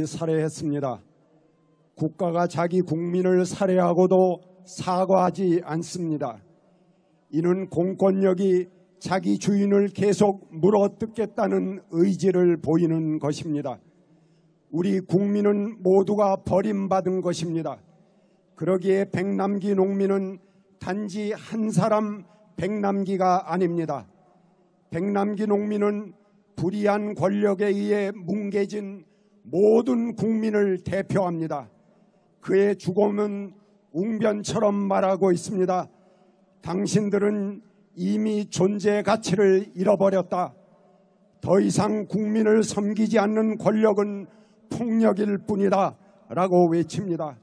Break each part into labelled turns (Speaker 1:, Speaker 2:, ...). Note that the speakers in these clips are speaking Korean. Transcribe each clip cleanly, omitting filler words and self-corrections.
Speaker 1: 살해했습니다. 국가가 자기 국민을 살해하고도 사과하지 않습니다. 이는 공권력이 자기 주인을 계속 물어뜯겠다는 의지를 보이는 것입니다. 우리 국민은 모두가 버림받은 것입니다. 그러기에 백남기 농민은 단지 한 사람 백남기가 아닙니다. 백남기 농민은 불의한 권력에 의해 뭉개진 모든 국민을 대표합니다. 그의 죽음은 웅변처럼 말하고 있습니다. 당신들은 이미 존재 가치를 잃어버렸다. 더 이상 국민을 섬기지 않는 권력은 폭력일 뿐이다 라고 외칩니다.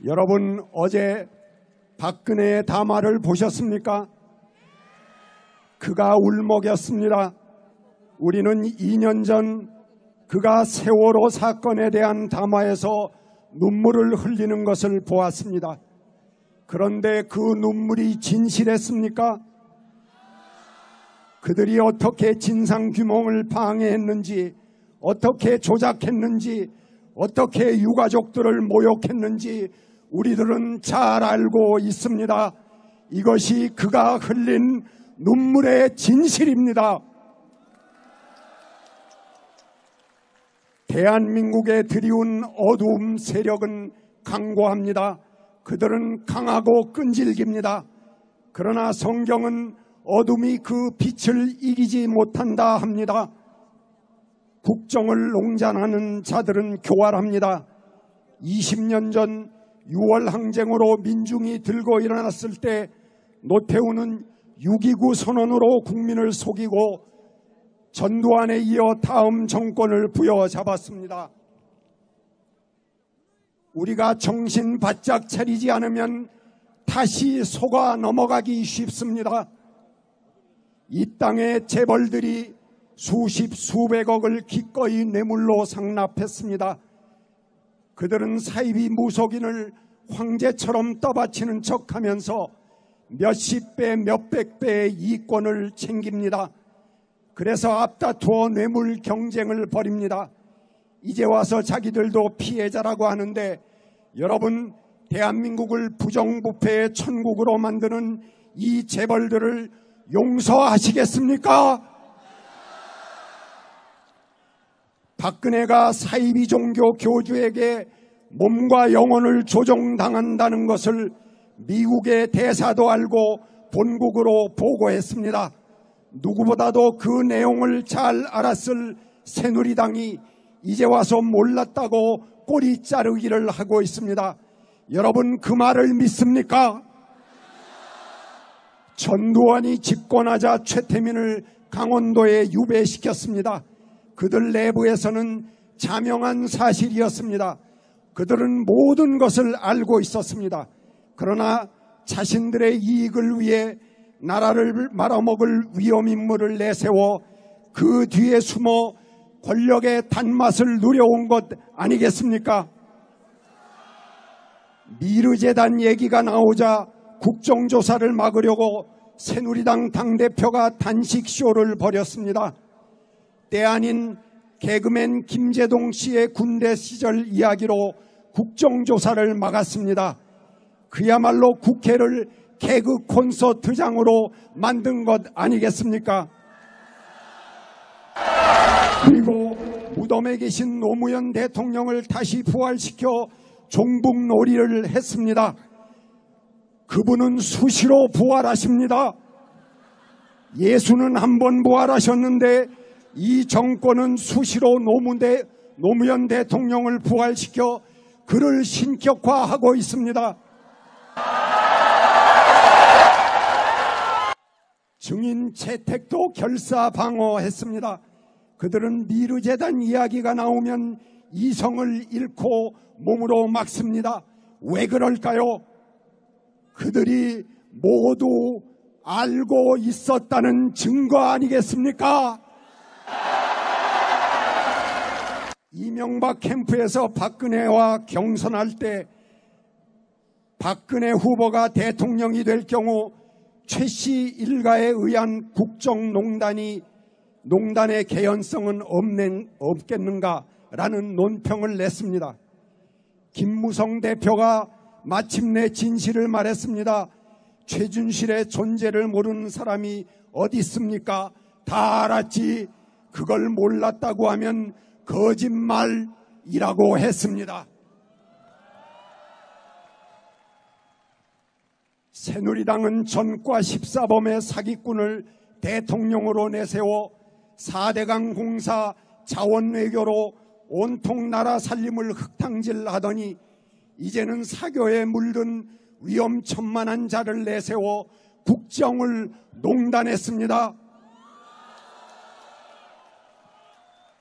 Speaker 1: 여러분, 어제 박근혜의 담화를 보셨습니까? 그가 울먹였습니다. 우리는 2년 전 그가 세월호 사건에 대한 담화에서 눈물을 흘리는 것을 보았습니다. 그런데 그 눈물이 진실했습니까? 그들이 어떻게 진상규명을 방해했는지, 어떻게 조작했는지, 어떻게 유가족들을 모욕했는지 우리들은 잘 알고 있습니다. 이것이 그가 흘린 눈물의 진실입니다. 대한민국에 들이운 어두움 세력은 강고합니다. 그들은 강하고 끈질깁니다. 그러나 성경은 어둠이 그 빛을 이기지 못한다 합니다. 국정을 농단하는 자들은 교활합니다. 20년 전 6월 항쟁으로 민중이 들고 일어났을 때 노태우는 6.29 선언으로 국민을 속이고 전두환에 이어 다음 정권을 부여잡았습니다. 우리가 정신 바짝 차리지 않으면 다시 속아 넘어가기 쉽습니다. 이 땅의 재벌들이 수십 수백억을 기꺼이 뇌물로 상납했습니다. 그들은 사이비 무속인을 황제처럼 떠받치는 척하면서 몇십 배 몇백 배의 이권을 챙깁니다. 그래서 앞다투어 뇌물 경쟁을 벌입니다. 이제 와서 자기들도 피해자라고 하는데, 여러분, 대한민국을 부정부패의 천국으로 만드는 이 재벌들을 용서하시겠습니까? 박근혜가 사이비 종교 교주에게 몸과 영혼을 조종당한다는 것을 미국의 대사도 알고 본국으로 보고했습니다. 누구보다도 그 내용을 잘 알았을 새누리당이 이제 와서 몰랐다고 꼬리 자르기를 하고 있습니다. 여러분, 그 말을 믿습니까? 전두환이 집권하자 최태민을 강원도에 유배시켰습니다. 그들 내부에서는 자명한 사실이었습니다. 그들은 모든 것을 알고 있었습니다. 그러나 자신들의 이익을 위해 나라를 말아먹을 위험인물을 내세워 그 뒤에 숨어 권력의 단맛을 누려온 것 아니겠습니까? 미르재단 얘기가 나오자 국정조사를 막으려고 새누리당 당대표가 단식쇼를 벌였습니다. 때 아닌 개그맨 김재동 씨의 군대 시절 이야기로 국정조사를 막았습니다. 그야말로 국회를 개그 콘서트장으로 만든 것 아니겠습니까? 그리고 무덤에 계신 노무현 대통령을 다시 부활시켜 종북놀이를 했습니다. 그분은 수시로 부활하십니다. 예수는 한 번 부활하셨는데 이 정권은 수시로 노무현 대통령을 부활시켜 그를 신격화하고 있습니다. 증인 채택도 결사방어했습니다. 그들은 미르재단 이야기가 나오면 이성을 잃고 몸으로 막습니다. 왜 그럴까요? 그들이 모두 알고 있었다는 증거 아니겠습니까? 이명박 캠프에서 박근혜와 경선할 때 박근혜 후보가 대통령이 될 경우 최 씨 일가에 의한 국정농단이 농단의 개연성은 없겠는가라는 논평을 냈습니다. 김무성 대표가 마침내 진실을 말했습니다. 최준실의 존재를 모르는 사람이 어디 있습니까? 다 알았지. 그걸 몰랐다고 하면 거짓말이라고 했습니다. 새누리당은 전과 14범의 사기꾼을 대통령으로 내세워 4대강 공사 자원외교로 온통 나라 살림을 흙탕질하더니 이제는 사교에 물든 위험천만한 자를 내세워 국정을 농단했습니다.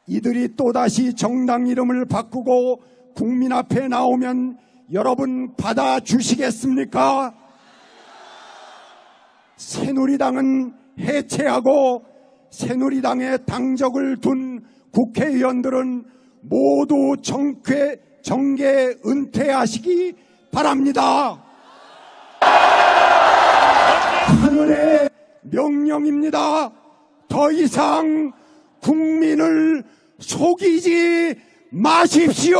Speaker 1: 이들이 또다시 정당 이름을 바꾸고 국민 앞에 나오면 여러분 받아주시겠습니까? 새누리당은 해체하고 새누리당의 당적을 둔 국회의원들은 모두 정계 은퇴하시기 바랍니다. 하늘의 명령입니다. 더 이상 국민을 속이지 마십시오.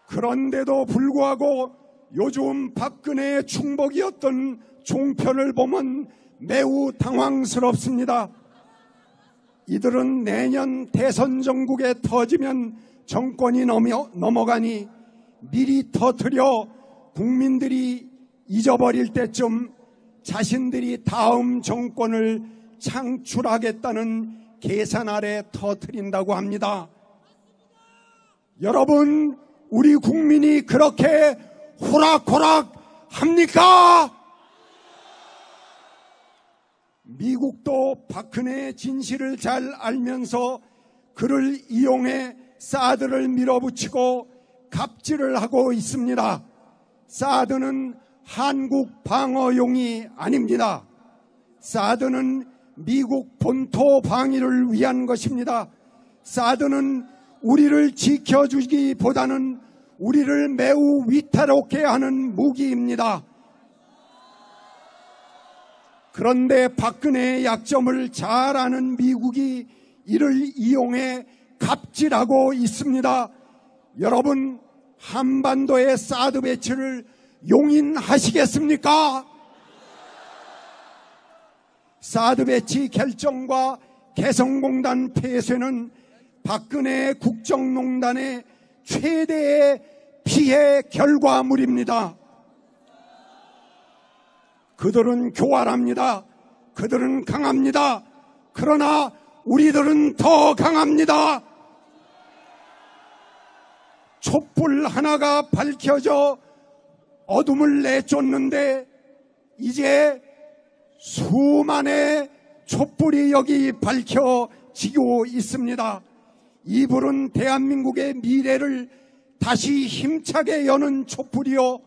Speaker 1: 그런데도 불구하고 요즘 박근혜의 충복이었던 종편을 보면 매우 당황스럽습니다. 이들은 내년 대선 전국에 터지면 정권이 넘어가니 미리 터뜨려 국민들이 잊어버릴 때쯤 자신들이 다음 정권을 창출하겠다는 계산 아래 터뜨린다고 합니다. 여러분, 우리 국민이 그렇게 호락호락 합니까? 미국도 박근혜의 진실을 잘 알면서 그를 이용해 사드를 밀어붙이고 갑질을 하고 있습니다. 사드는 한국 방어용이 아닙니다. 사드는 미국 본토 방위를 위한 것입니다. 사드는 우리를 지켜주기보다는 우리를 매우 위태롭게 하는 무기입니다. 그런데 박근혜의 약점을 잘 아는 미국이 이를 이용해 갑질하고 있습니다. 여러분, 한반도의 사드 배치를 용인하시겠습니까? 사드 배치 결정과 개성공단 폐쇄는 박근혜 국정농단의 최대의 피해 결과물입니다. 그들은 교활합니다. 그들은 강합니다. 그러나 우리들은 더 강합니다. 촛불 하나가 밝혀져 어둠을 내쫓는데 이제 수만의 촛불이 여기 밝혀지고 있습니다. 이 불은 대한민국의 미래를 다시 힘차게 여는 촛불이요,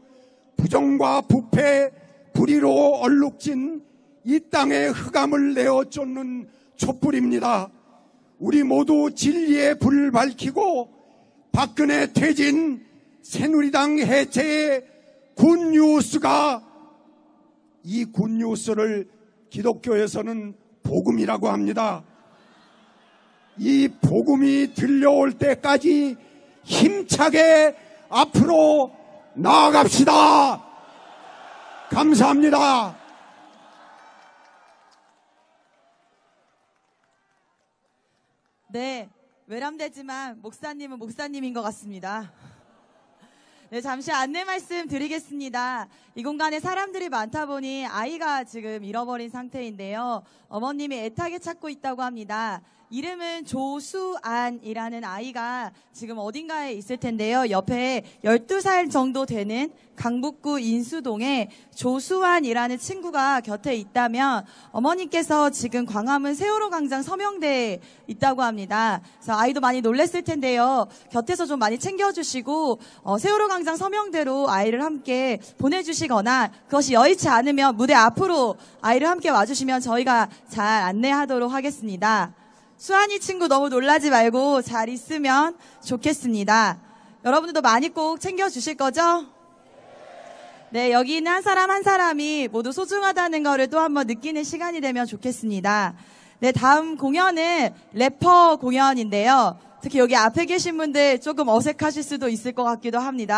Speaker 1: 부정과 부패, 불의로 얼룩진 이 땅의 흑암을 내어 쫓는 촛불입니다. 우리 모두 진리의 불을 밝히고 박근혜 퇴진, 새누리당 해체의 굿뉴스가, 이 굿뉴스를 기독교에서는 복음이라고 합니다. 이 복음이 들려올 때까지 힘차게 앞으로 나아갑시다. 감사합니다.
Speaker 2: 네, 외람되지만 목사님은 목사님인 것 같습니다. 네, 잠시 안내 말씀 드리겠습니다. 이 공간에 사람들이 많다 보니 아이가 지금 잃어버린 상태인데요. 어머님이 애타게 찾고 있다고 합니다. 이름은 조수안이라는 아이가 지금 어딘가에 있을 텐데요. 옆에 12살 정도 되는 강북구 인수동에 조수안이라는 친구가 곁에 있다면 어머니께서 지금 광화문 세월호 광장 서명대에 있다고 합니다. 그래서 아이도 많이 놀랬을 텐데요. 곁에서 좀 많이 챙겨주시고 세월호 광장 서명대로 아이를 함께 보내주시거나 그것이 여의치 않으면 무대 앞으로 아이를 함께 와주시면 저희가 잘 안내하도록 하겠습니다. 수환이 친구 너무 놀라지 말고 잘 있으면 좋겠습니다. 여러분들도 많이 꼭 챙겨주실 거죠? 네, 여기 있는 한 사람 한 사람이 모두 소중하다는 거를 또 한번 느끼는 시간이 되면 좋겠습니다. 네, 다음 공연은 래퍼 공연인데요. 특히 여기 앞에 계신 분들 조금 어색하실 수도 있을 것 같기도 합니다.